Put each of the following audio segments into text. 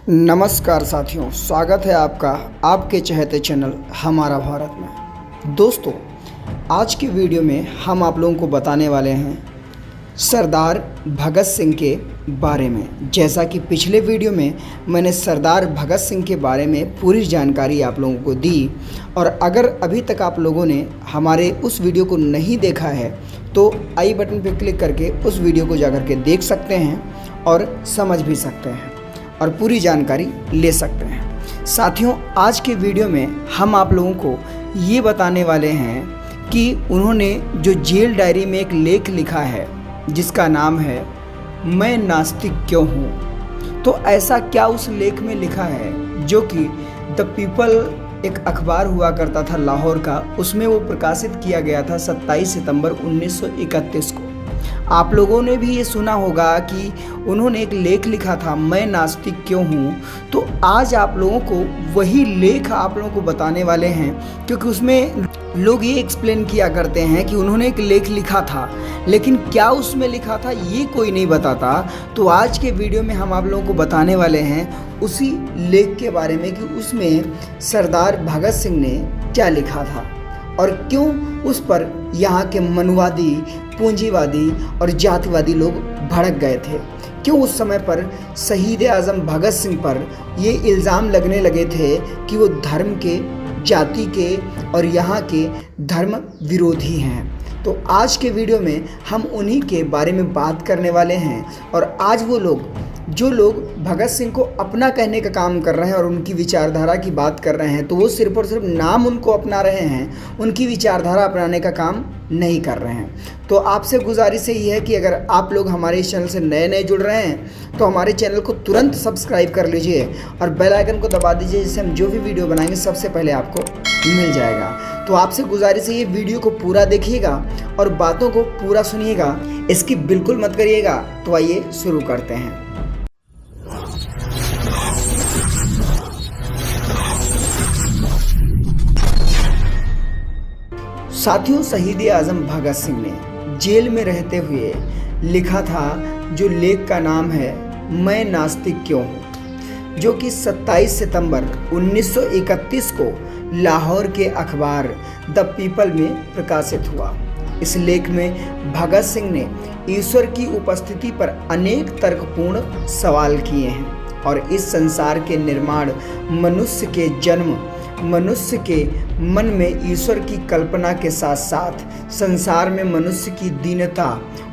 नमस्कार साथियों, स्वागत है आपका आपके चहेते चैनल हमारा भारत में। दोस्तों, आज की वीडियो में हम आप लोगों को बताने वाले हैं सरदार भगत सिंह के बारे में। जैसा कि पिछले वीडियो में मैंने सरदार भगत सिंह के बारे में पूरी जानकारी आप लोगों को दी, और अगर अभी तक आप लोगों ने हमारे उस वीडियो को नहीं देखा है तो आई बटन पर क्लिक करके उस वीडियो को जाकर के देख सकते हैं और समझ भी सकते हैं और पूरी जानकारी ले सकते हैं। साथियों, आज के वीडियो में हम आप लोगों को ये बताने वाले हैं कि उन्होंने जो जेल डायरी में एक लेख लिखा है जिसका नाम है मैं नास्तिक क्यों हूँ। तो ऐसा क्या उस लेख में लिखा है जो कि द पीपल एक अखबार हुआ करता था लाहौर का, उसमें वो प्रकाशित किया गया था 27 सितंबर 1931 को। आप लोगों ने भी ये सुना होगा कि उन्होंने एक लेख लिखा था मैं नास्तिक क्यों हूँ। तो आज आप लोगों को वही लेख आप लोगों को बताने वाले हैं, क्योंकि उसमें लोग ये एक्सप्लेन किया करते हैं कि उन्होंने एक लेख लिखा था, लेकिन क्या उसमें लिखा था ये कोई नहीं बताता। तो आज के वीडियो में हम आप लोगों को बताने वाले हैं उसी लेख के बारे में कि उसमें सरदार भगत सिंह ने क्या लिखा था और क्यों उस पर यहाँ के मनुवादी, पूंजीवादी और जातिवादी लोग भड़क गए थे। क्यों उस समय पर शहीद आज़म भगत सिंह पर ये इल्ज़ाम लगने लगे थे कि वो धर्म के, जाति के और यहाँ के धर्म विरोधी हैं। तो आज के वीडियो में हम उन्हीं के बारे में बात करने वाले हैं। और आज वो लोग जो लोग भगत सिंह को अपना कहने का काम कर रहे हैं और उनकी विचारधारा की बात कर रहे हैं, तो वो सिर्फ और सिर्फ नाम उनको अपना रहे हैं, उनकी विचारधारा अपनाने का काम नहीं कर रहे हैं। तो आपसे गुजारिश यही है कि अगर आप लोग हमारे इस चैनल से नए जुड़ रहे हैं तो हमारे चैनल को तुरंत सब्सक्राइब कर लीजिए और बेल आइकन को दबा दीजिए, जिससे हम जो भी वीडियो बनाएंगे सबसे पहले आपको मिल जाएगा। तो आपसे गुजारिश है ये वीडियो को पूरा देखिएगा और बातों को पूरा सुनिएगा, इसकी बिल्कुल मत करिएगा। तो आइए शुरू करते हैं। साथियों, शहीद आज़म भगत सिंह ने जेल में रहते हुए लिखा था जो लेख का नाम है मैं नास्तिक क्यों हूँ, जो कि 27 सितंबर 1931 को लाहौर के अखबार द पीपल में प्रकाशित हुआ। इस लेख में भगत सिंह ने ईश्वर की उपस्थिति पर अनेक तर्कपूर्ण सवाल किए हैं और इस संसार के निर्माण, मनुष्य के जन्म, मनुष्य के मन में ईश्वर की कल्पना के साथ साथ संसार में मनुष्य की दीनता,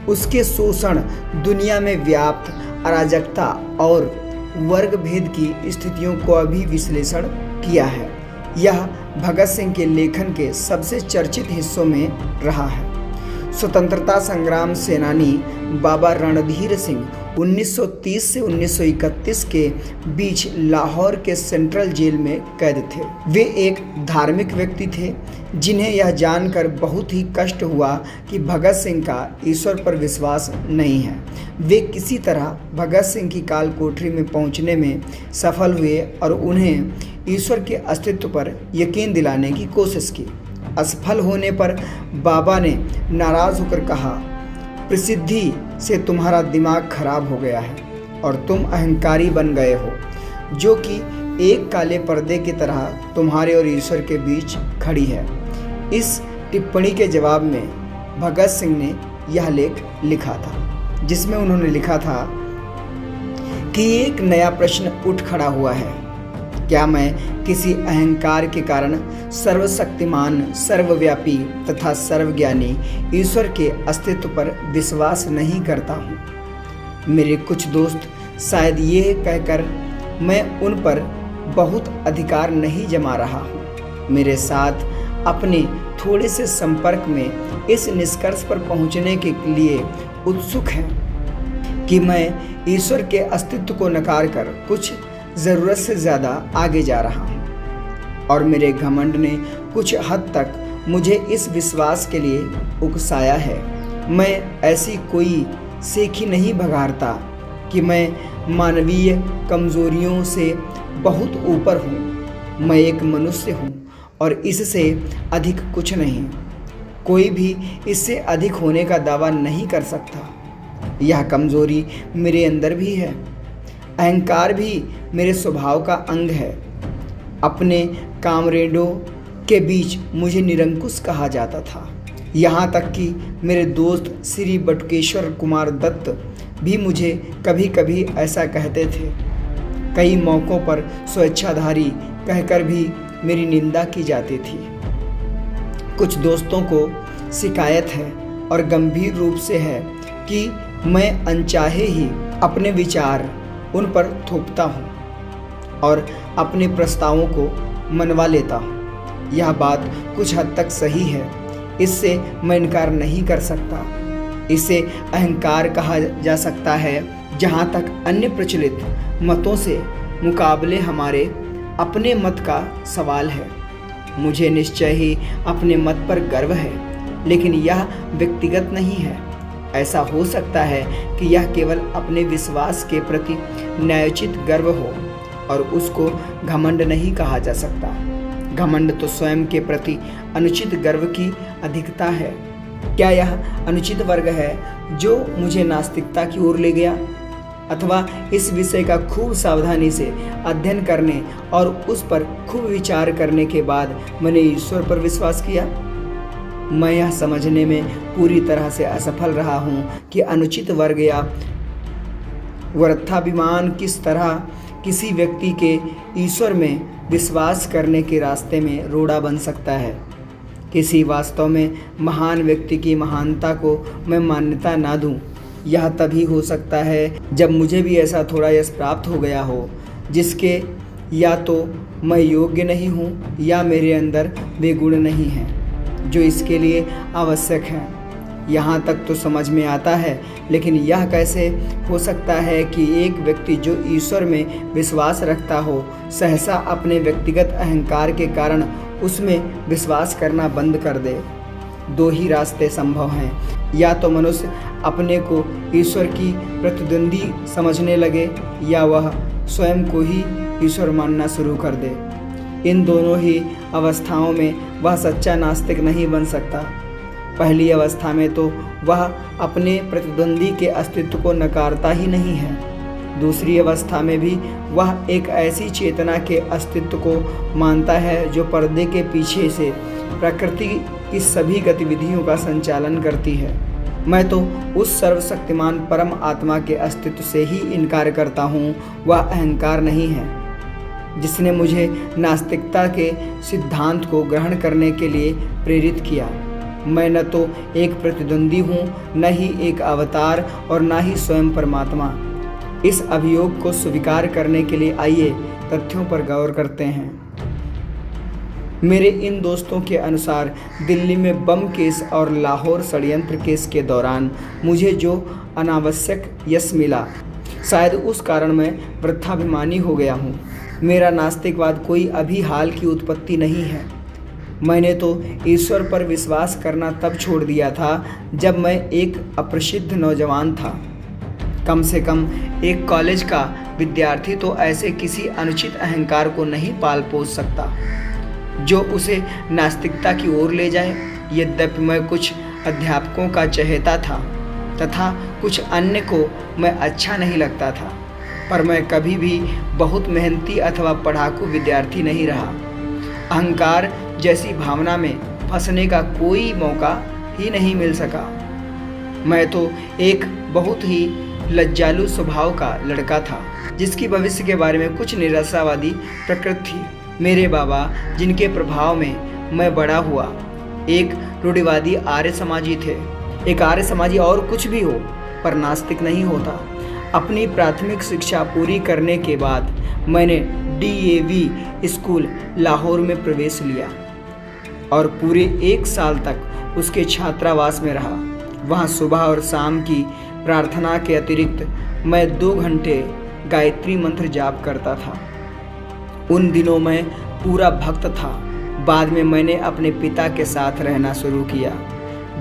उसके शोषण, दुनिया में व्याप्त अराजकता और वर्ग भेद की स्थितियों को भी विश्लेषण किया है। यह भगत सिंह के लेखन के सबसे चर्चित हिस्सों में रहा है। स्वतंत्रता संग्राम सेनानी बाबा रणधीर सिंह 1930 से 1931 के बीच लाहौर के सेंट्रल जेल में कैद थे। वे एक धार्मिक व्यक्ति थे जिन्हें यह जानकर बहुत ही कष्ट हुआ कि भगत सिंह का ईश्वर पर विश्वास नहीं है। वे किसी तरह भगत सिंह की काल कोठरी में पहुंचने में सफल हुए और उन्हें ईश्वर के अस्तित्व पर यकीन दिलाने की कोशिश की। असफल होने पर बाबा ने नाराज होकर कहा, प्रसिद्धि से तुम्हारा दिमाग खराब हो गया है और तुम अहंकारी बन गए हो, जो कि एक काले पर्दे की तरह तुम्हारे और ईश्वर के बीच खड़ी है। इस टिप्पणी के जवाब में भगत सिंह ने यह लेख लिखा था, जिसमें उन्होंने लिखा था कि एक नया प्रश्न उठ खड़ा हुआ है, क्या मैं किसी अहंकार के कारण सर्वशक्तिमान, सर्वव्यापी तथा सर्वज्ञानी ईश्वर के अस्तित्व पर विश्वास नहीं करता हूँ। मेरे कुछ दोस्त शायद ये कहकर मैं उन पर बहुत अधिकार नहीं जमा रहा हूँ, मेरे साथ अपने थोड़े से संपर्क में इस निष्कर्ष पर पहुँचने के लिए उत्सुक हैं कि मैं ईश्वर के अस्तित्व को नकार कर कुछ ज़रूरत से ज़्यादा आगे जा रहा हूँ और मेरे घमंड ने कुछ हद तक मुझे इस विश्वास के लिए उकसाया है। मैं ऐसी कोई सेखी नहीं भगाड़ता कि मैं मानवीय कमज़ोरियों से बहुत ऊपर हूँ। मैं एक मनुष्य हूँ और इससे अधिक कुछ नहीं। कोई भी इससे अधिक होने का दावा नहीं कर सकता। यह कमज़ोरी मेरे अंदर भी है। अहंकार भी मेरे स्वभाव का अंग है। अपने कामरेडों के बीच मुझे निरंकुश कहा जाता था। यहाँ तक कि मेरे दोस्त श्री बटुकेश्वर कुमार दत्त भी मुझे कभी कभी ऐसा कहते थे। कई मौक़ों पर स्वेच्छाधारी कहकर भी मेरी निंदा की जाती थी। कुछ दोस्तों को शिकायत है और गंभीर रूप से है कि मैं अनचाहे ही अपने विचार उन पर थोपता हूँ और अपने प्रस्तावों को मनवा लेता हूँ। यह बात कुछ हद तक सही है, इससे मैं इनकार नहीं कर सकता। इसे अहंकार कहा जा सकता है। जहाँ तक अन्य प्रचलित मतों से मुकाबले हमारे अपने मत का सवाल है, मुझे निश्चय ही अपने मत पर गर्व है, लेकिन यह व्यक्तिगत नहीं है। ऐसा हो सकता है कि यह केवल अपने विश्वास के प्रति न्यायोचित गर्व हो और उसको घमंड नहीं कहा जा सकता। घमंड तो स्वयं के प्रति अनुचित गर्व की अधिकता है। क्या यह अनुचित वर्ग है जो मुझे नास्तिकता की ओर ले गया, अथवा इस विषय का खूब सावधानी से अध्ययन करने और उस पर खूब विचार करने के बाद मैंने ईश्वर पर विश्वास किया? मैं यह समझने में पूरी तरह से असफल रहा हूँ कि अनुचित वर्ग या व्यर्थाभिमान किस तरह किसी व्यक्ति के ईश्वर में विश्वास करने के रास्ते में रोड़ा बन सकता है। किसी वास्तव में महान व्यक्ति की महानता को मैं मान्यता ना दूं, यह तभी हो सकता है जब मुझे भी ऐसा थोड़ा यश प्राप्त हो गया हो जिसके या तो मैं योग्य नहीं हूँ या मेरे अंदर वे गुण नहीं हैं जो इसके लिए आवश्यक हैं। यहाँ तक तो समझ में आता है, लेकिन यह कैसे हो सकता है कि एक व्यक्ति जो ईश्वर में विश्वास रखता हो सहसा अपने व्यक्तिगत अहंकार के कारण उसमें विश्वास करना बंद कर दे? दो ही रास्ते संभव हैं। या तो मनुष्य अपने को ईश्वर की प्रतिद्वंदी समझने लगे या वह स्वयं को ही ईश्वर मानना शुरू कर दे। इन दोनों ही अवस्थाओं में वह सच्चा नास्तिक नहीं बन सकता। पहली अवस्था में तो वह अपने प्रतिद्वंदी के अस्तित्व को नकारता ही नहीं है। दूसरी अवस्था में भी वह एक ऐसी चेतना के अस्तित्व को मानता है जो पर्दे के पीछे से प्रकृति की सभी गतिविधियों का संचालन करती है। मैं तो उस सर्वशक्तिमान परम आत्मा के अस्तित्व से ही इनकार करता हूँ। वह अहंकार नहीं है जिसने मुझे नास्तिकता के सिद्धांत को ग्रहण करने के लिए प्रेरित किया। मैं न तो एक प्रतिद्वंदी हूँ, न ही एक अवतार और न ही स्वयं परमात्मा। इस अभियोग को स्वीकार करने के लिए आइए तथ्यों पर गौर करते हैं। मेरे इन दोस्तों के अनुसार दिल्ली में बम केस और लाहौर षड्यंत्र केस के दौरान मुझे जो अनावश्यक यश मिला, शायद उस कारण मैं वृद्धाभिमानी हो गया हूँ। मेरा नास्तिकवाद कोई अभी हाल की उत्पत्ति नहीं है। मैंने तो ईश्वर पर विश्वास करना तब छोड़ दिया था जब मैं एक अप्रसिद्ध नौजवान था। कम से कम एक कॉलेज का विद्यार्थी तो ऐसे किसी अनुचित अहंकार को नहीं पाल पोस सकता जो उसे नास्तिकता की ओर ले जाए। यद्यपि मैं कुछ अध्यापकों का चहेता था तथा कुछ अन्य को मैं अच्छा नहीं लगता था, पर मैं कभी भी बहुत मेहनती अथवा पढ़ाकू विद्यार्थी नहीं रहा। अहंकार जैसी भावना में फंसने का कोई मौका ही नहीं मिल सका। मैं तो एक बहुत ही लज्जालु स्वभाव का लड़का था जिसकी भविष्य के बारे में कुछ निराशावादी प्रकृति थी। मेरे बाबा, जिनके प्रभाव में मैं बड़ा हुआ, एक रूढ़िवादी आर्य समाजी थे। एक आर्य समाजी और कुछ भी हो पर नास्तिक नहीं होता। अपनी प्राथमिक शिक्षा पूरी करने के बाद मैंने DAV स्कूल लाहौर में प्रवेश लिया और पूरे 1 साल तक उसके छात्रावास में रहा। वहाँ सुबह और शाम की प्रार्थना के अतिरिक्त मैं 2 घंटे गायत्री मंत्र जाप करता था। उन दिनों मैं पूरा भक्त था। बाद में मैंने अपने पिता के साथ रहना शुरू किया।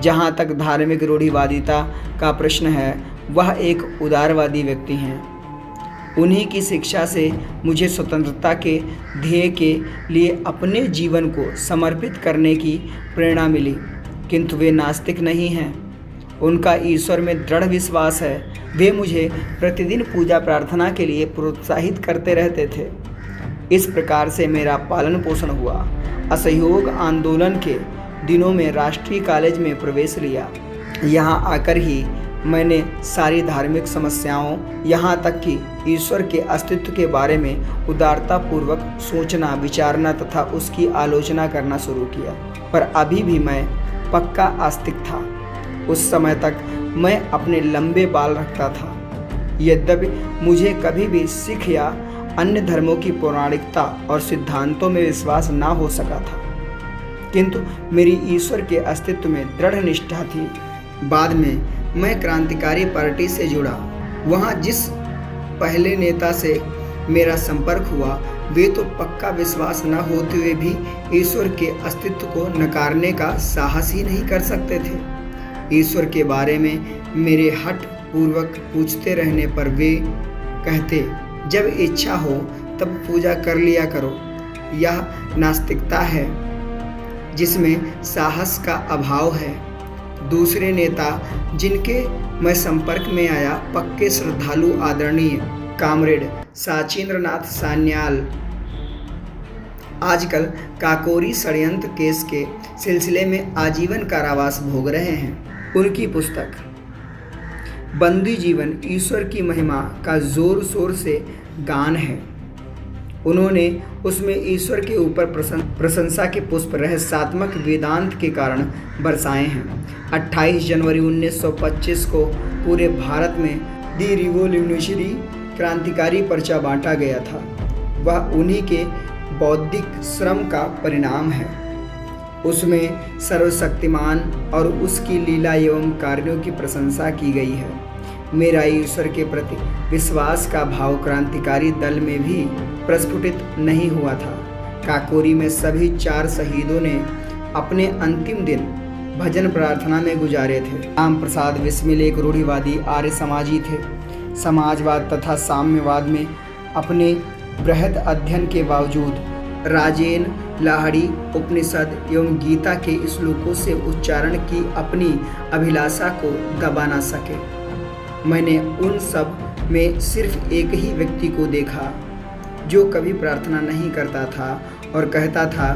जहाँ तक धार्मिक रूढ़िवादिता का प्रश्न है, वह एक उदारवादी व्यक्ति हैं। उन्हीं की शिक्षा से मुझे स्वतंत्रता के ध्येय के लिए अपने जीवन को समर्पित करने की प्रेरणा मिली, किंतु वे नास्तिक नहीं हैं। उनका ईश्वर में दृढ़ विश्वास है। वे मुझे प्रतिदिन पूजा प्रार्थना के लिए प्रोत्साहित करते रहते थे। इस प्रकार से मेरा पालन पोषण हुआ। असहयोग आंदोलन के दिनों में राष्ट्रीय कॉलेज में प्रवेश लिया। यहाँ आकर ही मैंने सारी धार्मिक समस्याओं, यहाँ तक कि ईश्वर के अस्तित्व के बारे में उदारतापूर्वक सोचना, विचारना तथा उसकी आलोचना करना शुरू किया। पर अभी भी मैं पक्का आस्तिक था। उस समय तक मैं अपने लंबे बाल रखता था। यद्यपि मुझे कभी भी सिख या अन्य धर्मों की पौराणिकता और सिद्धांतों में विश्वास ना हो सका था, किंतु मेरी ईश्वर के अस्तित्व में दृढ़ निष्ठा थी। बाद में मैं क्रांतिकारी पार्टी से जुड़ा। वहाँ जिस पहले नेता से मेरा संपर्क हुआ, वे तो पक्का विश्वास न होते हुए भी ईश्वर के अस्तित्व को नकारने का साहस ही नहीं कर सकते थे। ईश्वर के बारे में मेरे हठ पूर्वक पूछते रहने पर वे कहते, जब इच्छा हो तब पूजा कर लिया करो। यह नास्तिकता है जिसमें साहस का अभाव है। दूसरे नेता जिनके मैं संपर्क में आया, पक्के श्रद्धालु आदरणीय कामरेड साचीन्द्रनाथ सान्याल आजकल काकोरी षड्यंत्र केस के सिलसिले में आजीवन कारावास भोग रहे हैं। उनकी पुस्तक बंदी जीवन ईश्वर की महिमा का जोर शोर से गान है। उन्होंने उसमें ईश्वर के ऊपर प्रशंसा के पुष्प रहस्यात्मक वेदांत के कारण बरसाए हैं। 28 जनवरी 1925 को पूरे भारत में दी रिवोल्यूशनरी क्रांतिकारी पर्चा बांटा गया था। वह उन्हीं के बौद्धिक श्रम का परिणाम है। उसमें सर्वशक्तिमान और उसकी लीला एवं कार्यों की प्रशंसा की गई है। मेरा ईश्वर के प्रति विश्वास का भाव क्रांतिकारी दल में भी प्रस्फुटित नहीं हुआ था। काकोरी में सभी 4 शहीदों ने अपने अंतिम दिन भजन प्रार्थना में गुजारे थे। राम प्रसाद बिस्मिल एक रूढ़िवादी आर्य समाजी थे। समाजवाद तथा साम्यवाद में अपने बृहद अध्ययन के बावजूद राजेन, लाहड़ी, उपनिषद एवं गीता के श्लोकों से उच्चारण की अपनी अभिलाषा को दबा ना सके। मैंने उन सब में सिर्फ एक ही व्यक्ति को देखा जो कभी प्रार्थना नहीं करता था और कहता था,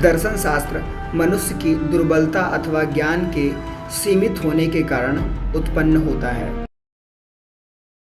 दर्शन शास्त्र मनुष्य की दुर्बलता अथवा ज्ञान के सीमित होने के कारण उत्पन्न होता है।